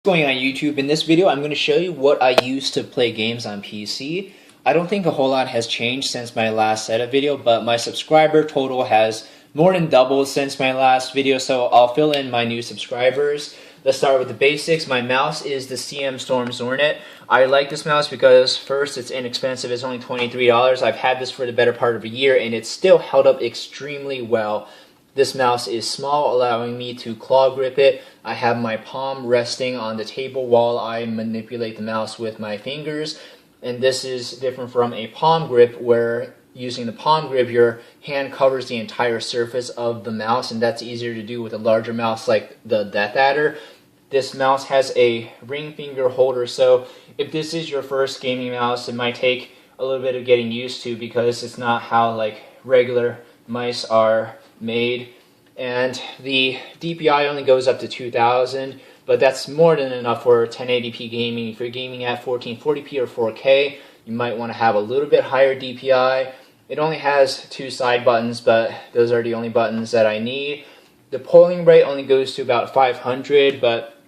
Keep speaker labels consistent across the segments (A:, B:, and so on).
A: Going on YouTube. In this video I'm going to show you what I use to play games on PC. I don't think a whole lot has changed since my last setup video, but my subscriber total has more than doubled since my last video, so I'll fill in my new subscribers. Let's start with the basics. My mouse is the CM Storm Zornet. I like this mouse because first, it's inexpensive. It's only $23. I've had this for the better part of a year and it's still held up extremely well. This mouse is small, allowing me to claw grip it. I have my palm resting on the table while I manipulate the mouse with my fingers. And this is different from a palm grip, where using the palm grip, your hand covers the entire surface of the mouse, and that's easier to do with a larger mouse like the Death Adder. This mouse has a ring finger holder, so if this is your first gaming mouse, it might take a little bit of getting used to because it's not how like regular mice are made. And the DPI only goes up to 2000, but that's more than enough for 1080p gaming. If you're gaming at 1440p or 4K, you might want to have a little bit higher DPI. It only has two side buttons, but those are the only buttons that I need. The polling rate only goes to about 500, but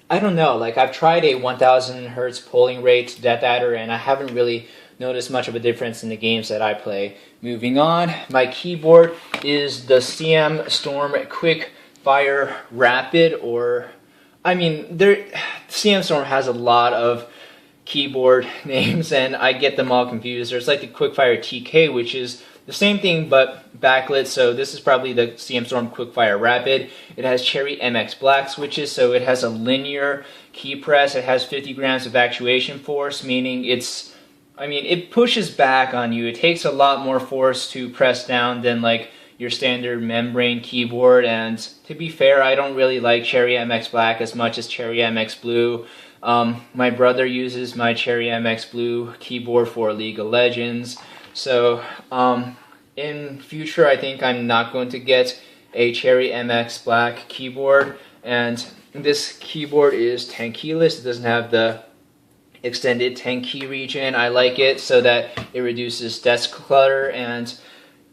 A: I don't know, like I've tried a 1000 Hertz polling rate Death Adder and I haven't really noticed much of a difference in the games that I play. Moving on, my keyboard is the CM Storm Quick Fire Rapid, or CM Storm has a lot of keyboard names and I get them all confused. There's like the Quickfire TK, which is the same thing but backlit, so this is probably the CM Storm Quickfire Rapid. It has Cherry MX Black switches, so it has a linear key press. It has 50 grams of actuation force, meaning it pushes back on you. It takes a lot more force to press down than like your standard membrane keyboard, and to be fair, I don't really like Cherry MX Black as much as Cherry MX Blue. My brother uses my Cherry MX Blue keyboard for League of Legends, so in future I think I'm not going to get a Cherry MX Black keyboard. And this keyboard is 10 keyless. It doesn't have the extended 10 key region. I like it so that it reduces desk clutter and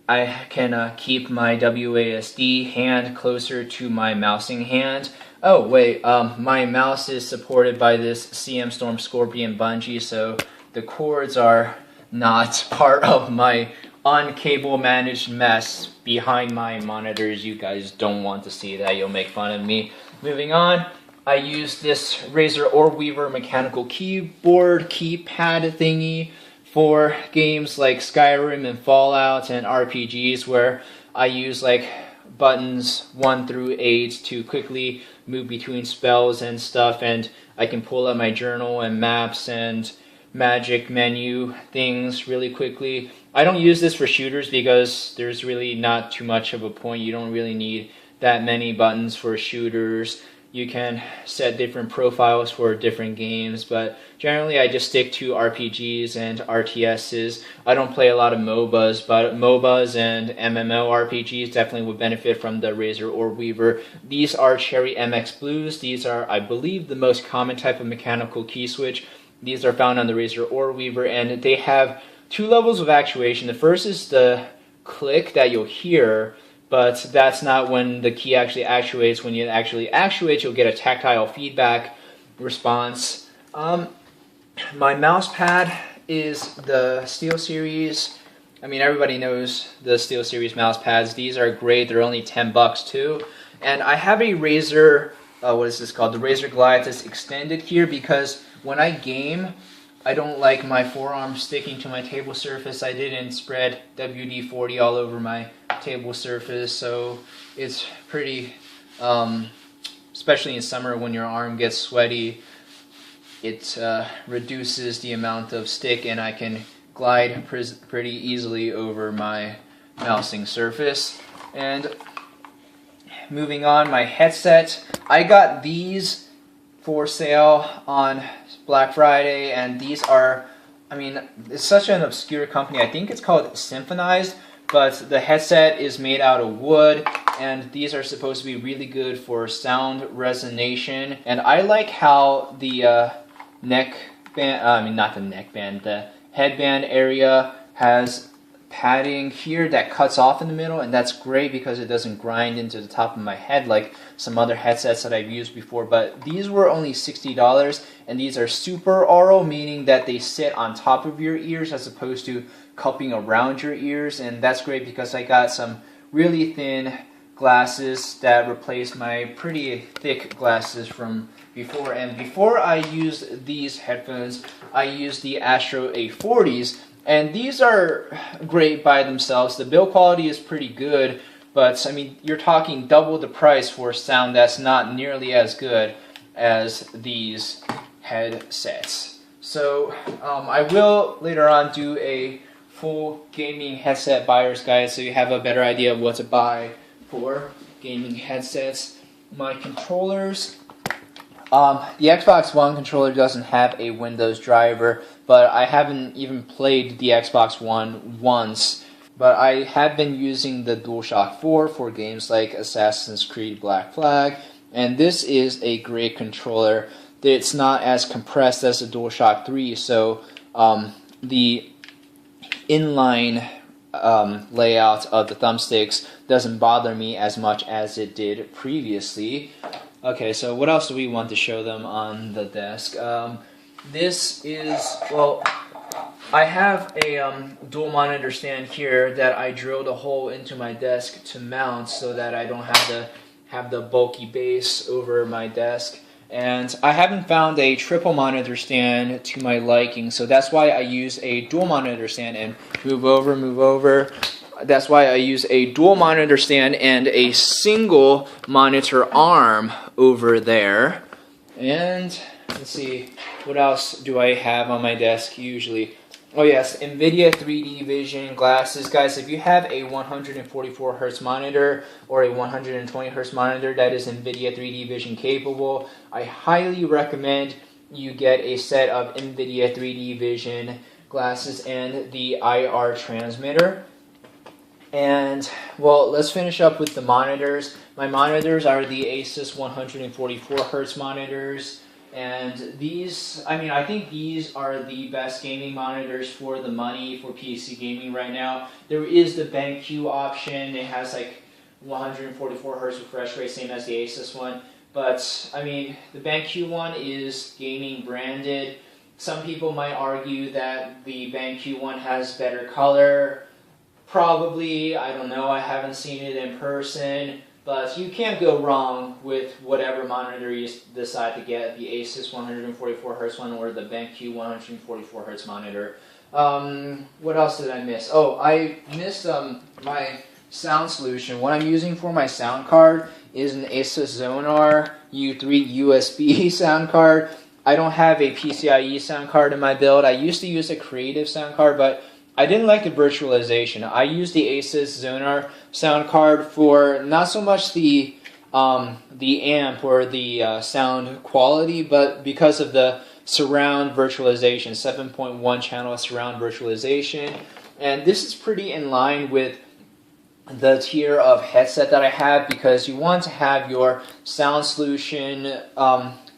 A: I can keep my WASD hand closer to my mousing hand. Oh wait, my mouse is supported by this CM Storm Scorpion bungee, so the cords are not part of my uncable managed mess behind my monitors. You guys don't want to see that, you'll make fun of me. Moving on, I use this Razer Oreweaver mechanical keyboard keypad thingy for games like Skyrim and Fallout and RPGs, where I use like buttons 1 through 8 to quickly move between spells and stuff, and I can pull up my journal and maps and magic menu things really quickly. I don't use this for shooters because there's really not too much of a point. You don't really need that many buttons for shooters. You can set different profiles for different games, but generally I just stick to RPGs and RTSs. I don't play a lot of MOBAs, but MOBAs and MMORPGs definitely would benefit from the Razer Oreweaver. These are Cherry MX Blues. These are, I believe, the most common type of mechanical key switch. These are found on the Razer Oreweaver, and they have two levels of actuation. The first is the click that you'll hear, but that's not when the key actually actuates. When you actually actuate, you'll get a tactile feedback response. My mouse pad is the SteelSeries. Everybody knows the SteelSeries mouse pads. These are great. They're only $10 too. And I have a Razer, what is this called? The Razer Gladius Extended here, because when I game, I don't like my forearm sticking to my table surface. I didn't spread WD-40 all over my table surface, so it's pretty, especially in summer when your arm gets sweaty, it reduces the amount of stick and I can glide pretty easily over my mousing surface. And moving on, my headset. I got these for sale on Black Friday, and these are, it's such an obscure company. I think it's called Symphonized, but the headset is made out of wood, and these are supposed to be really good for sound resonation. And I like how the the headband area has padding here that cuts off in the middle, and that's great because it doesn't grind into the top of my head like some other headsets that I've used before, but these were only $60, and these are super aural, meaning that they sit on top of your ears as opposed to cupping around your ears, and that's great because I got some really thin glasses that replaced my pretty thick glasses from before. And before I used these headphones, I used the Astro A40s, and these are great by themselves. The build quality is pretty good, but I mean, you're talking double the price for sound that's not nearly as good as these headsets. So I will later on do a full gaming headset buyer's guide so you have a better idea of what to buy for gaming headsets. My controllers, the Xbox One controller doesn't have a Windows driver, but I haven't even played the Xbox One once. But I have been using the DualShock 4 for games like Assassin's Creed Black Flag, and this is a great controller. It's not as compressed as the DualShock 3, so the inline layout of the thumbsticks doesn't bother me as much as it did previously. Okay, so what else do we want to show them on the desk? This is, well, I have a dual monitor stand here that I drilled a hole into my desk to mount so that I don't have to have the bulky base over my desk. And I haven't found a triple monitor stand to my liking, so that's why I use a dual monitor stand. And move over. That's why I use a dual monitor stand and a single monitor arm over there. And let's see, what else do I have on my desk usually? Oh yes, NVIDIA 3D Vision glasses. Guys, if you have a 144Hz monitor or a 120Hz monitor that is NVIDIA 3D Vision capable, I highly recommend you get a set of NVIDIA 3D Vision glasses and the IR transmitter. And, well, let's finish up with the monitors. My monitors are the Asus 144Hz monitors. And these, I mean, I think these are the best gaming monitors for the money for PC gaming right now. There is the BenQ option. It has like 144Hz refresh rate, same as the Asus one. But, I mean, the BenQ one is gaming branded. Some people might argue that the BenQ one has better color. Probably, I don't know, I haven't seen it in person. But you can't go wrong with whatever monitor you decide to get, the Asus 144Hz one or the BenQ 144Hz monitor. What else did I miss? Oh, I missed my sound solution. What I'm using for my sound card is an Asus Zonar U3 USB sound card. I don't have a PCIe sound card in my build. I used to use a Creative sound card, but I didn't like the virtualization. I used the Asus Zonar sound card for not so much the amp or the sound quality, but because of the surround virtualization, 7.1 channel surround virtualization. And this is pretty in line with the tier of headset that I have, because you want to have your sound solution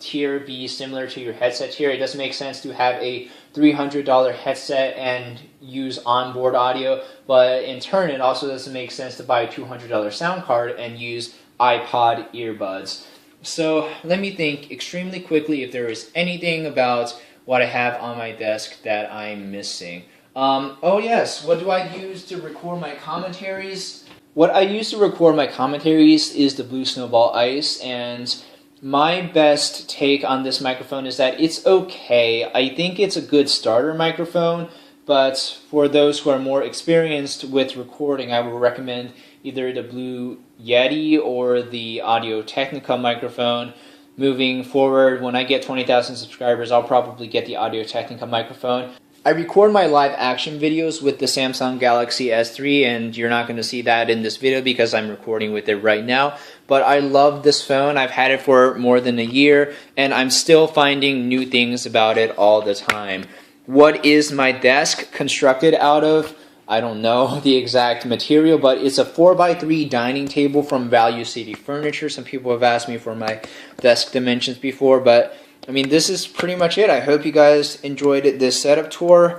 A: tier be similar to your headset tier. It doesn't make sense to have a $300 headset and use onboard audio, but in turn it also doesn't make sense to buy a $200 sound card and use iPod earbuds. So let me think extremely quickly if there is anything about what I have on my desk that I'm missing. Oh yes, what do I use to record my commentaries? What I use to record my commentaries is the Blue Snowball Ice, and my best take on this microphone is that it's okay. I think it's a good starter microphone, but for those who are more experienced with recording, I would recommend either the Blue Yeti or the Audio-Technica microphone. Moving forward, when I get 20,000 subscribers, I'll probably get the Audio-Technica microphone. I record my live action videos with the Samsung Galaxy S3, and you're not going to see that in this video because I'm recording with it right now. But I love this phone. I've had it for more than a year, and I'm still finding new things about it all the time. What is my desk constructed out of? I don't know the exact material, but it's a 4x3 dining table from Value City Furniture. Some people have asked me for my desk dimensions before, but I mean, this is pretty much it. I hope you guys enjoyed this setup tour.